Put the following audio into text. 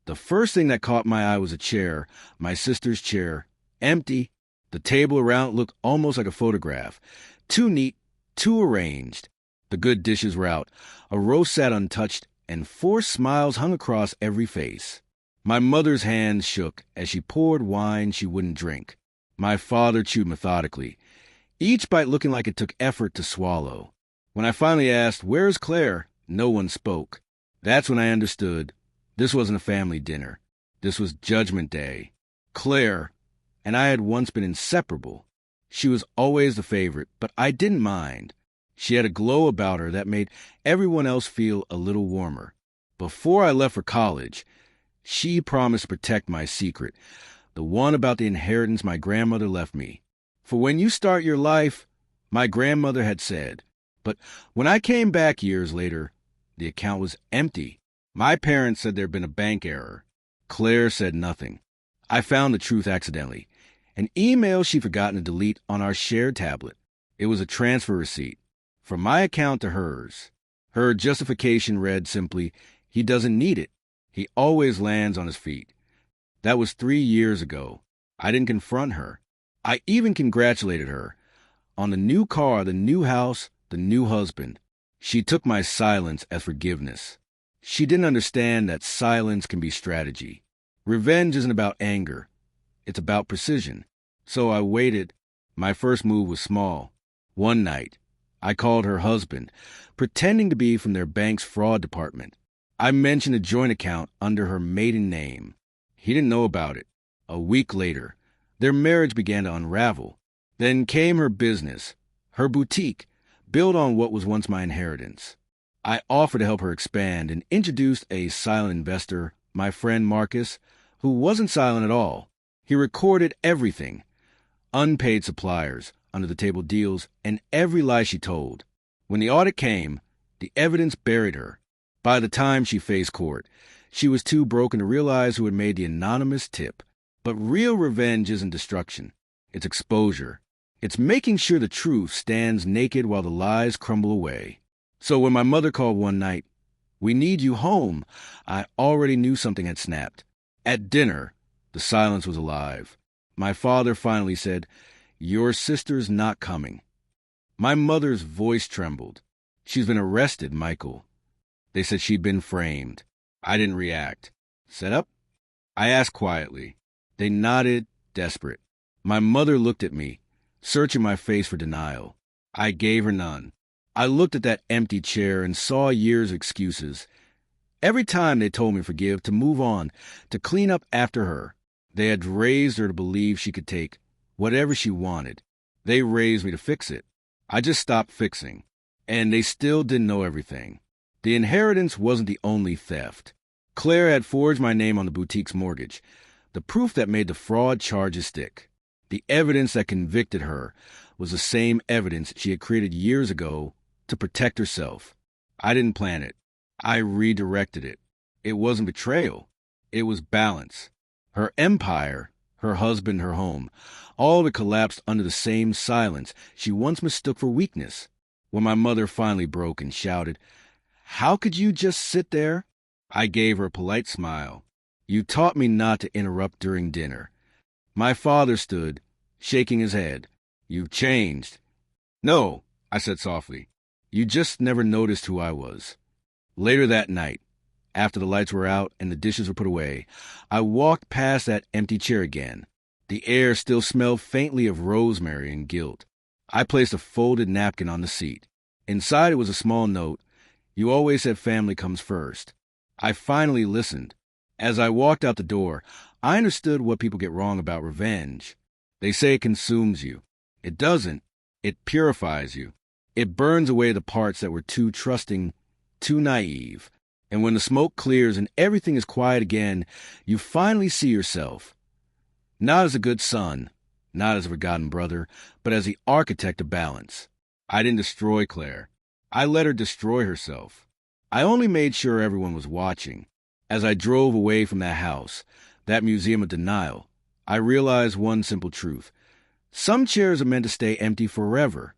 The first thing that caught my eye was a chair, my sister's chair, empty. The table around it looked almost like a photograph. Too neat, too arranged. The good dishes were out. A roast sat untouched, and forced smiles hung across every face. My mother's hands shook as she poured wine she wouldn't drink. My father chewed methodically, each bite looking like it took effort to swallow. When I finally asked, "Where's Claire?" no one spoke. That's when I understood. This wasn't a family dinner. This was Judgment Day. Claire and I had once been inseparable. She was always the favorite, but I didn't mind. She had a glow about her that made everyone else feel a little warmer. Before I left for college, she promised to protect my secret, the one about the inheritance my grandmother left me. For when you start your life, my grandmother had said. But when I came back years later, the account was empty. My parents said there'd been a bank error. Claire said nothing. I found the truth accidentally. An email she'd forgotten to delete on our shared tablet. It was a transfer receipt from my account to hers. Her justification read simply, "He doesn't need it. He always lands on his feet." That was 3 years ago. I didn't confront her. I even congratulated her on the new car, the new house, the new husband. She took my silence as forgiveness. She didn't understand that silence can be strategy. Revenge isn't about anger. It's about precision. So I waited. My first move was small. One night, I called her husband, pretending to be from their bank's fraud department. I mentioned a joint account under her maiden name. He didn't know about it. A week later, their marriage began to unravel. Then came her business, her boutique, built on what was once my inheritance. I offered to help her expand and introduced a silent investor, my friend Marcus, who wasn't silent at all. He recorded everything. Unpaid suppliers, under-the-table deals, and every lie she told. When the audit came, the evidence buried her. By the time she faced court, she was too broken to realize who had made the anonymous tip. But real revenge isn't destruction. It's exposure. It's making sure the truth stands naked while the lies crumble away. So when my mother called one night, "We need you home," I already knew something had snapped. At dinner, the silence was alive. My father finally said, "Your sister's not coming." My mother's voice trembled. "She's been arrested, Michael." They said she'd been framed. I didn't react. "Set up?" I asked quietly. They nodded, desperate. My mother looked at me, searching my face for denial. I gave her none. I looked at that empty chair and saw years of excuses. Every time they told me to forgive, to move on, to clean up after her. They had raised her to believe she could take whatever she wanted. They raised me to fix it. I just stopped fixing. And they still didn't know everything. The inheritance wasn't the only theft. Claire had forged my name on the boutique's mortgage, the proof that made the fraud charges stick. The evidence that convicted her was the same evidence she had created years ago to protect herself. I didn't plan it. I redirected it. It wasn't betrayal. It was balance. Her empire, her husband, her home, all of it collapsed under the same silence she once mistook for weakness. When my mother finally broke and shouted, "How could you just sit there?" I gave her a polite smile. "You taught me not to interrupt during dinner." My father stood, shaking his head. "You've changed." "No," I said softly. "You just never noticed who I was." Later that night, after the lights were out and the dishes were put away, I walked past that empty chair again. The air still smelled faintly of rosemary and guilt. I placed a folded napkin on the seat. Inside it was a small note. "You always said family comes first." I finally listened. As I walked out the door, I understood what people get wrong about revenge. They say it consumes you. It doesn't. It purifies you. It burns away the parts that were too trusting, too naive. And when the smoke clears and everything is quiet again, you finally see yourself. Not as a good son, not as a forgotten brother, but as the architect of balance. I didn't destroy Claire. I let her destroy herself. I only made sure everyone was watching. As I drove away from that house, that museum of denial, I realized one simple truth. Some chairs are meant to stay empty forever.